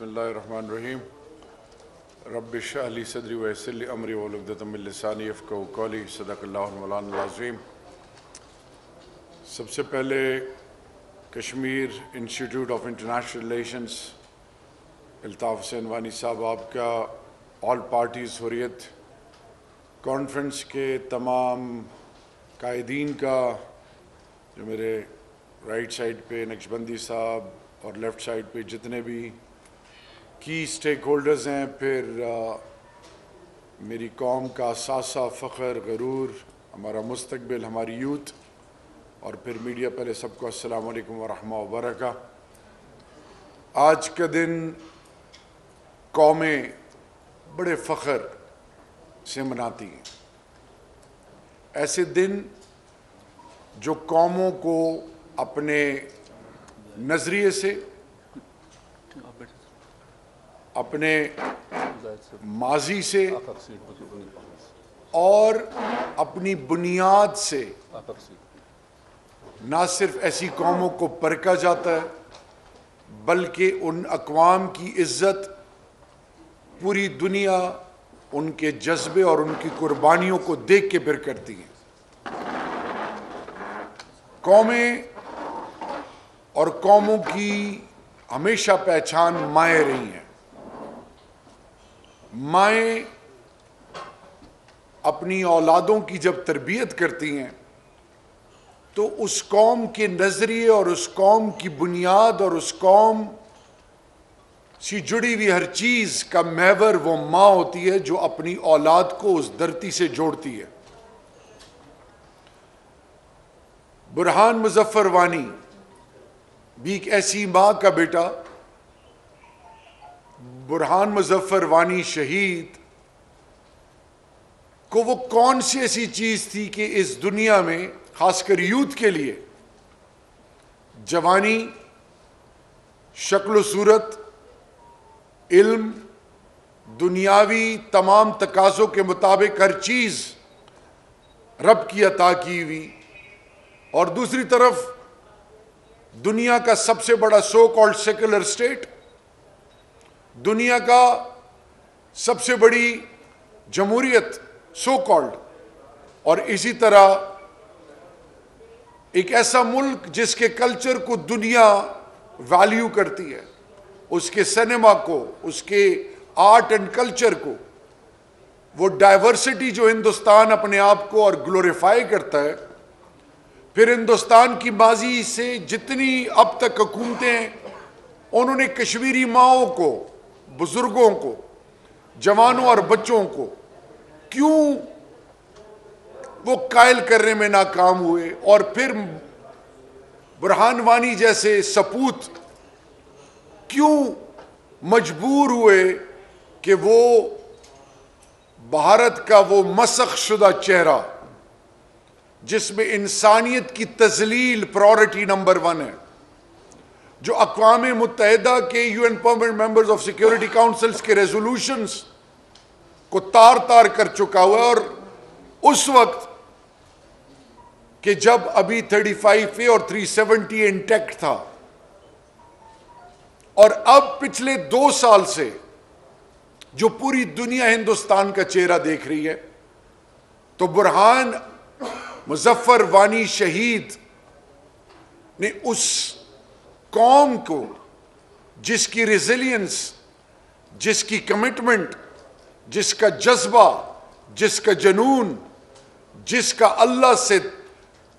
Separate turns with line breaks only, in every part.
بسم اللہ الرحمن الرحیم رب اشرح لی صدری ویسر لی امری واحلل عقدۃ من لسانی یفقہوا قولی صدق اللہ المولانا العظیم۔ سب سے پہلے Kashmir institute of international relations Altaf Hussain Wani صاحب، آپ کا آل پارٹیز حریت کانفرنس کے تمام قائدین کا، جو میرے رائٹ سائڈ پہ نقشبندی صاحب اور لیفٹ سائڈ پہ جتنے بھی کی سٹیک ہولڈرز ہیں، پھر میری قوم کا ثاثہ، فخر، غرور، ہمارا مستقبل، ہماری یوتھ، اور پھر میڈیا، پہلے سب کو السلام علیکم ورحمہ وبرکاتہ۔ آج کا دن قومیں بڑے فخر سے مناتی ہیں، ایسے دن جو قوموں کو اپنے نظریے سے، اپنے ماضی سے اور اپنی بنیاد سے نہ صرف ایسی قوموں کو پرکھا جاتا ہے بلکہ ان اقوام کی عزت پوری دنیا ان کے جذبے اور ان کی قربانیوں کو دیکھ کے پھر کرتی ہیں۔ قومیں اور قوموں کی ہمیشہ پہچان مائیں رہی ہیں۔ مائیں اپنی اولادوں کی جب تربیت کرتی ہیں تو اس قوم کے نظریے اور اس قوم کی بنیاد اور اس قوم سے جڑی ہوئی ہر چیز کا محور وہ ماں ہوتی ہے جو اپنی اولاد کو اس دھرتی سے جوڑتی ہے۔ برہان مظفر وانی بھی ایک ایسی ماں کا بیٹا، برہان مظفر وانی شہید کو وہ کون سی ایسی چیز تھی کہ اس دنیا میں خاص کر یوتھ کے لیے جوانی، شکل و صورت، علم، دنیاوی تمام تقاضوں کے مطابق ہر چیز رب کی عطا کی ہوئی، اور دوسری طرف دنیا کا سب سے بڑا سو کالڈ سیکولر اسٹیٹ، دنیا کا سب سے بڑی جمہوریت سو کالڈ، اور اسی طرح ایک ایسا ملک جس کے کلچر کو دنیا ویلیو کرتی ہے، اس کے سینما کو، اس کے آرٹ اینڈ کلچر کو، وہ ڈائیورسٹی جو ہندوستان اپنے آپ کو اور گلوریفائی کرتا ہے۔ پھر ہندوستان کی ماضی سے جتنی اب تک حکومتیں ہیں، انہوں نے کشمیری ماؤں کو، بزرگوں کو، جوانوں اور بچوں کو کیوں وہ قائل کرنے میں ناکام ہوئے، اور پھر برہان وانی جیسے سپوت کیوں مجبور ہوئے کہ وہ بھارت کا وہ مسخ شدہ چہرہ جس میں انسانیت کی تذلیل پرائورٹی نمبر 1 ہے، جو اقوام متحدہ کے UN permanent members of security councils کے ریزولوشنز کو تار تار کر چکا ہوا ہے، اور اس وقت کہ جب ابھی 35A اور 370 انٹیکٹ تھا، اور اب پچھلے 2 سال سے جو پوری دنیا ہندوستان کا چہرہ دیکھ رہی ہے، تو برہان مظفر وانی شہید نے اس قوم کو جس کی ریزیلینس، جس کی کمٹمنٹ، جس کا جذبہ، جس کا جنون، جس کا اللہ سے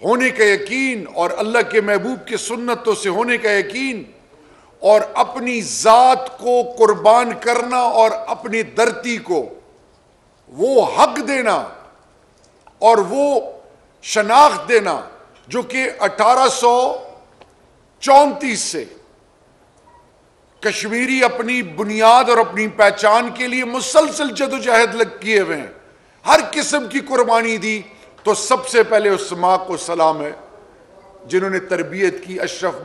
ہونے کا یقین اور اللہ کے محبوب کے سنتوں سے ہونے کا یقین، اور اپنی ذات کو قربان کرنا اور اپنی دھرتی کو وہ حق دینا اور وہ شناخت دینا جو کہ 1834 سے کشمیری اپنی بنیاد اور اپنی پہچان کے لیے مسلسل جدوجہد کیے ہوئے ہیں، ہر قسم کی قربانی دی، تو سب سے پہلے اس ماں کو سلام ہے جنہوں نے تربیت کی، اشرف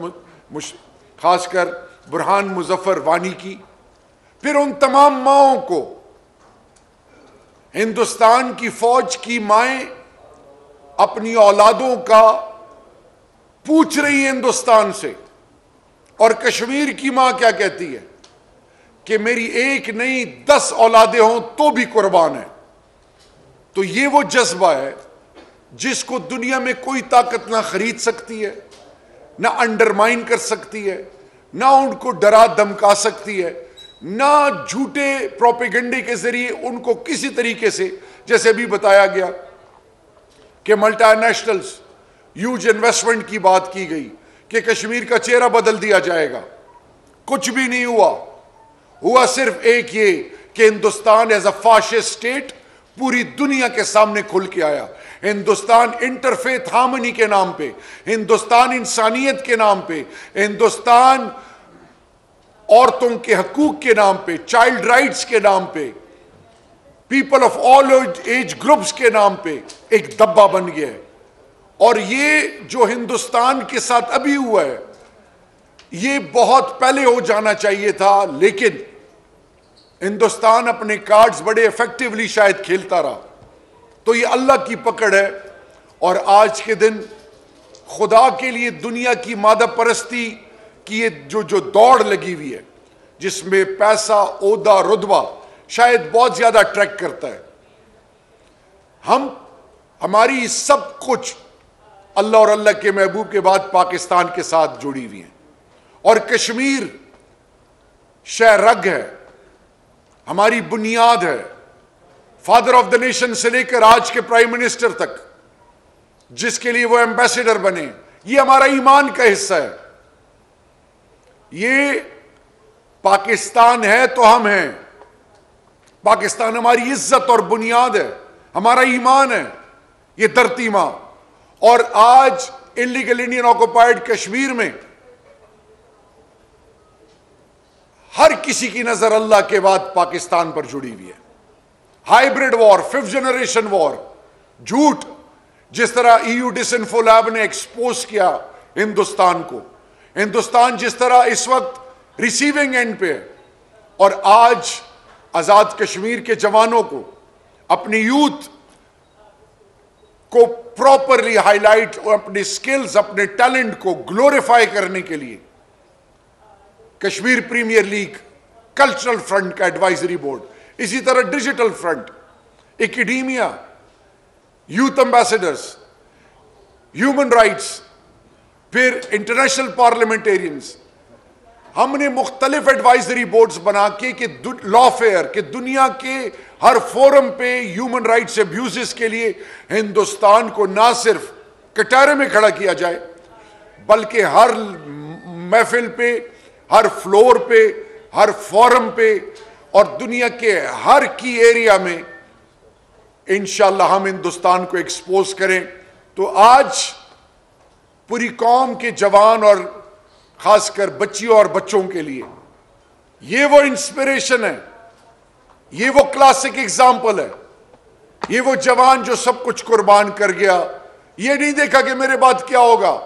خاص کر برہان مظفر وانی کی۔ پھر ان تمام ماؤں کو، ہندوستان کی فوج کی مائیں اپنی اولادوں کا پوچھ رہی ہیں ہندوستان سے، اور کشمیر کی ماں کیا کہتی ہے کہ میری ایک نہیں 10 اولادیں ہوں تو بھی قربان ہے. تو یہ وہ جذبہ ہے جس کو دنیا میں کوئی طاقت نہ خرید سکتی ہے، نہ انڈرمائن کر سکتی ہے، نہ ان کو ڈرا دمکا سکتی ہے، نہ جھوٹے پروپیگنڈے کے ذریعے ان کو کسی طریقے سے، جیسے ابھی بتایا گیا کہ ملٹی نیشنلز ہیوج انویسٹمنٹ کی بات کی گئی کہ کشمیر کا چہرہ بدل دیا جائے گا. کچھ بھی نہیں ہوا صرف ایک یہ کہ Hindustan as a fascist state پوری دنیا کے سامنے کھل کے آیا. ہندوستان انٹرفیتھ ہارمنی کے نام پہ، ہندوستان انسانیت کے نام پہ، ہندوستان عورتوں کے حقوق کے نام پہ، چائلڈ رائٹس کے نام پہ، people of all age groups کے نام پہ ایک دبا بن گیا ہے. اور یہ جو ہندوستان کے ساتھ ابھی ہوا ہے یہ بہت پہلے ہو جانا چاہیے تھا، لیکن ہندوستان اپنے کارڈز بڑے ایفیکٹولی شاید کھیلتا رہا. تو یہ اللہ کی پکڑ ہے. اور آج کے دن خدا کے لیے دنیا کی مادہ پرستی کی یہ جو دوڑ لگی ہوئی ہے، جس میں پیسہ، عہدہ، رتبہ شاید بہت زیادہ اٹریکٹ کرتا ہے، ہماری سب کچھ اللہ اور اللہ کے محبوب کے بعد پاکستان کے ساتھ جڑی ہوئی ہیں. اور کشمیر شہ رگ ہے، ہماری بنیاد ہے. فادر آف دا نیشن سے لے کر آج کے پرائم منسٹر تک جس کے لیے وہ ایمبیسیڈر بنے، یہ ہمارا ایمان کا حصہ ہے. یہ پاکستان ہے تو ہم ہیں. پاکستان ہماری عزت اور بنیاد ہے، ہمارا ایمان ہے، یہ دھرتی ماں. اور آج انلیگل انڈین آکوپائڈ کشمیر میں ہر کسی کی نظر اللہ کے بعد پاکستان پر جڑی ہوئی ہے. ہائیبریڈ وار، 5th جنریشن وار، جھوٹ، جس طرح EU ڈسانفو لیب نے ایکسپوز کیا ہندوستان کو، ہندوستان جس طرح اس وقت ریسیونگ اینڈ پہ ہے. اور آج آزاد کشمیر کے جوانوں کو، اپنی یوتھ کو پراپرلی ہائی لائٹ اور اپنے سکلز، اپنے ٹیلنٹ کو گلوریفائی کرنے کے لیے Kashmir premier league, cultural front کا ایڈوائزری بورڈ، اسی طرح digital front, academia, youth ambassadors, human rights, پھر انٹرنیشنل پارلیمنٹیرینز، ہم نے مختلف ایڈوائزری بورڈز بنا کے کہ لا فیئر کہ دنیا کے ہر فورم پہ ہیومن رائٹس ابیوزز کے لیے ہندوستان کو نہ صرف کٹارے میں کھڑا کیا جائے بلکہ ہر محفل پہ، ہر فلور پہ، ہر فورم پہ اور دنیا کے ہر کی ایریا میں انشاءاللہ ہم ہندوستان کو ایکسپوز کریں. تو آج پوری قوم کے جوان اور خاص کر بچیوں اور بچوں کے لیے یہ وہ انسپریشن ہے، یہ وہ کلاسک ایگزامپل ہے. یہ وہ جوان جو سب کچھ قربان کر گیا، یہ نہیں دیکھا کہ میرے بعد کیا ہوگا.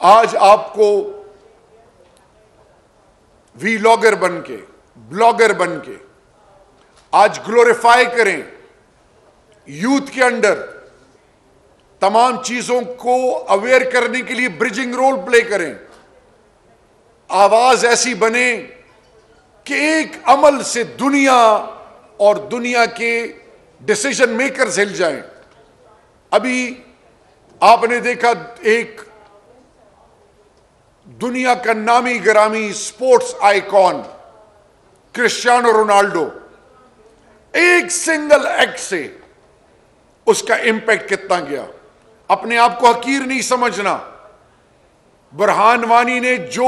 آج آپ کو ویلاگر بن کے، بلاگر بن کے آج گلوریفائی کریں، یوتھ کے انڈر تمام چیزوں کو اویئر کرنے کے لیے برجنگ رول پلے کریں. آواز ایسی بنے کہ ایک عمل سے دنیا اور دنیا کے ڈیسیژن میکرز ہل جائیں. ابھی آپ نے دیکھا ایک دنیا کا نامی گرامی سپورٹس آئیکن کرسچیانو رونالڈو، ایک سنگل ایکٹ سے اس کا امپیکٹ کتنا گیا. اپنے آپ کو حقیر نہیں سمجھنا. برہان وانی نے جو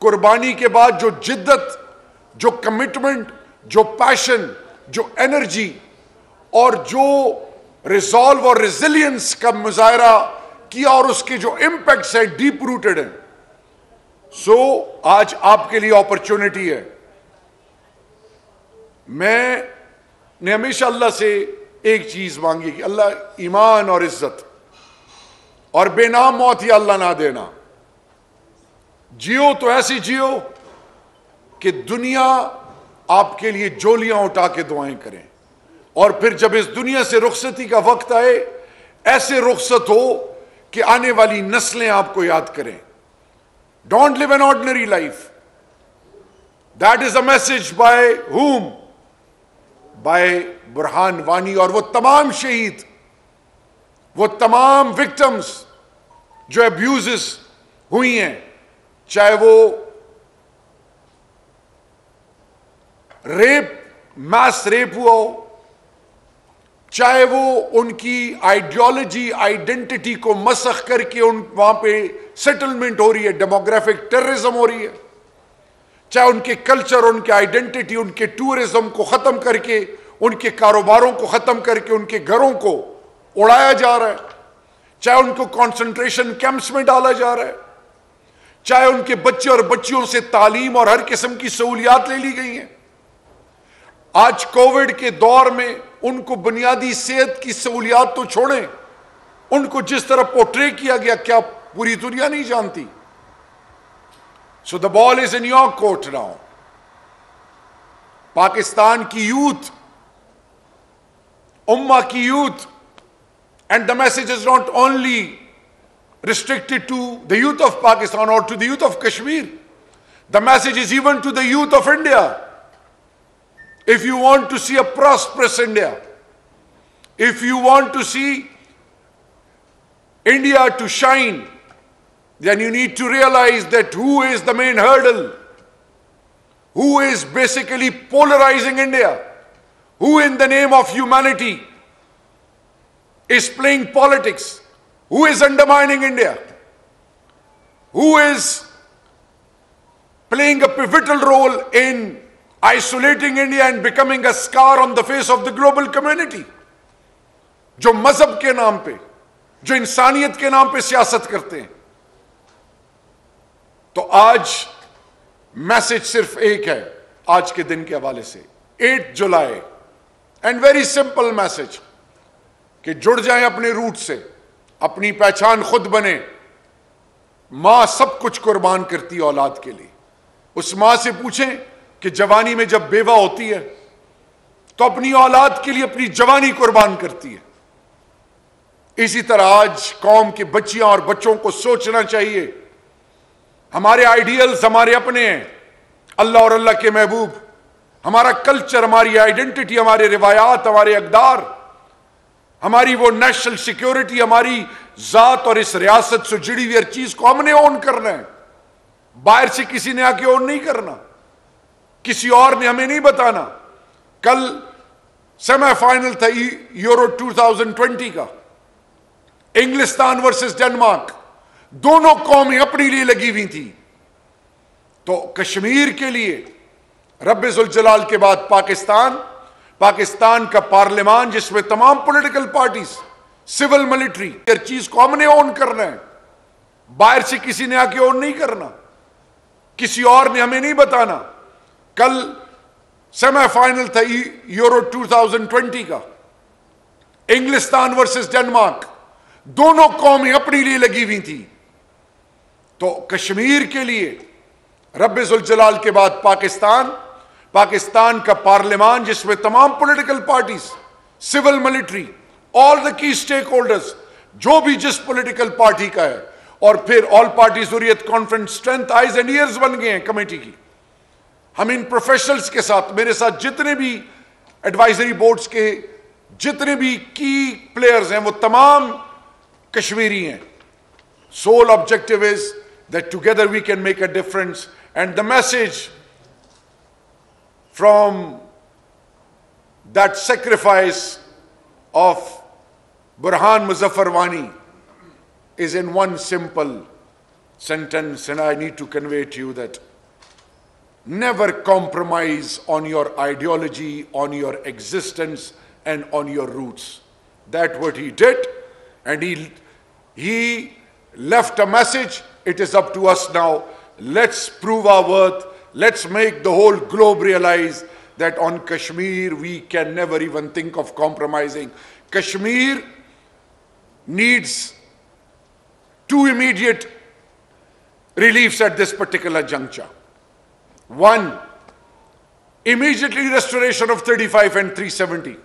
قربانی کے بعد جو جدت، جو کمٹمنٹ، جو پیشن، جو انرجی اور جو ریزالو اور ریزیلینس کا مظاہرہ کیا اور اس کے جو امپیکٹس ہیں ڈیپ روٹڈ ہیں. سو آج آپ کے لیے اپرچونٹی ہے. میں نے ہمیشہ اللہ سے ایک چیز مانگی کہ اللہ ایمان اور عزت اور بے نام موت یا اللہ نہ دینا. جیو تو ایسی جیو کہ دنیا آپ کے لیے جولیاں اٹھا کے دعائیں کریں، اور پھر جب اس دنیا سے رخصتی کا وقت آئے ایسے رخصت ہو کہ آنے والی نسلیں آپ کو یاد کریں. Don't live an ordinary life. That is a message by whom? By Burhan Wani اور وہ تمام شہید, وہ تمام وکٹمز جو ابیوزز ہوئی ہیں, چاہے وہ ریپ, میس ریپ ہوا ہو, چاہے وہ ان کی آئیڈیالوجی, آئیڈینٹی کو مسخ کر کے وہاں پہ سیٹلمنٹ ہو رہی ہے, ڈیموگرافک ٹیررزم ہو رہی ہے, چاہے ان کے کلچر, ان کے آئیڈینٹی, ان کے ٹورزم کو ختم کر کے, ان کے کاروباروں کو ختم کر کے ان کے گھروں کو اڑایا جا رہا ہے, چاہے ان کو کانسنٹریشن کیمپس میں ڈالا جا رہا ہے, چاہے ان کے بچے اور بچیوں سے تعلیم اور ہر قسم کی سہولیات لے لی گئی ہیں. آج کووڈ کے دور میں ان کو بنیادی صحت کی سہولیات تو چھوڑیں, ان کو جس طرح پورٹرے کیا گیا کیا پوری دنیا نہیں جانتی. So the ball is in your court now. Pakistan کی یوتھ, امہ کی youth, and the message is not only restricted to the youth of Pakistan or to the youth of Kashmir. The message is even to the youth of India. If you want to see a prosperous India, if you want to see India to shine, then you need to realize that who is the main hurdle, who is basically polarizing India, who in the name of humanity is playing politics, who is undermining India, who is playing a pivotal role in isolating India and becoming a scar on the face of the global community. جو مذہب کے نام پہ, جو انسانیت کے نام پہ سیاست کرتے ہیں. تو آج میسج صرف ایک ہے آج کے دن کے حوالے سے, 8 جولائی, اینڈ ویری سمپل میسج کہ جڑ جائیں اپنے روٹ سے, اپنی پہچان خود بنے. ماں سب کچھ قربان کرتی ہے اولاد کے لیے. اس ماں سے پوچھیں کہ جوانی میں جب بیوہ ہوتی ہے تو اپنی اولاد کے لیے اپنی جوانی قربان کرتی ہے. اسی طرح آج قوم کے بچیاں اور بچوں کو سوچنا چاہیے, ہمارے آئیڈیلز ہمارے اپنے ہیں, اللہ اور اللہ کے محبوب, ہمارا کلچر, ہماری آئیڈینٹی, ہمارے روایات, ہمارے اقدار, ہماری وہ نیشنل سیکیورٹی, ہماری ذات اور اس ریاست سے جڑی ہوئی ہر چیز کو ہم نے اون کرنا ہے. باہر سے کسی نے آ کے اون نہیں کرنا, کسی اور نے ہمیں نہیں بتانا. کل سیمی فائنل تھا یورو 2020 کا, انگلستان ورسز ڈنمارک, دونوں قومیں اپنی لیے لگی ہوئی تھی. تو کشمیر کے لیے رب ذوالجلال کے بعد پاکستان کا پارلیمان, جس میں تمام پولیٹیکل پارٹیز, سول ملٹری, ہر چیز کو ہم نے اون کرنا ہے. باہر سے کسی نے آ کے اون نہیں کرنا, کسی اور نے ہمیں نہیں بتانا. کل سیمی فائنل تھا یورو 2020 کا, انگلستان ورسز ڈنمارک, دونوں قومیں اپنی لیے لگی ہوئی تھی. تو کشمیر کے لیے رب ذوالجلال کے بعد پاکستان کا پارلیمان, جس میں تمام پولیٹیکل پارٹیز, سول ملٹری, آل دا کی اسٹیک ہولڈرز, جو بھی جس پولیٹیکل پارٹی کا ہے, اور پھر all parties Hurriyat conference strength eyes and ears بن گئے ہیں کمیٹی کی. ہم ان پروفیشنلز کے ساتھ, میرے ساتھ جتنے بھی ایڈوائزری بورڈز کے جتنے بھی کی پلیئرز ہیں وہ تمام کشمیری ہیں. Sole objective is that together we can make a difference, and the message from that sacrifice of Burhan Muzaffar Wani is in one simple sentence, and I need to convey to you that never compromise on your ideology, on your existence, and on your roots. That's what he did, and he left a message. It is up to us now. Let's prove our worth. Let's make the whole globe realize that on Kashmir we can never even think of compromising. Kashmir needs 2 immediate reliefs at this particular juncture. One, immediately restoration of 35 and 370.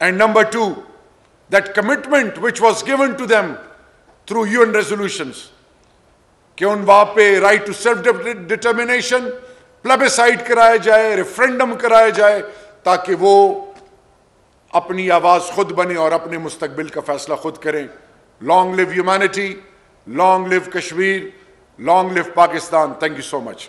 And number 2, that commitment which was given to them through UN resolutions, کہ ان وہاں پہ right to self determination پلیبیسائٹ کرایا جائے, referendum کرایا جائے, تاکہ وہ اپنی آواز خود بنے اور اپنے مستقبل کا فیصلہ خود کریں. Long live humanity, long live Kashmir, long live Pakistan. Thank you so much.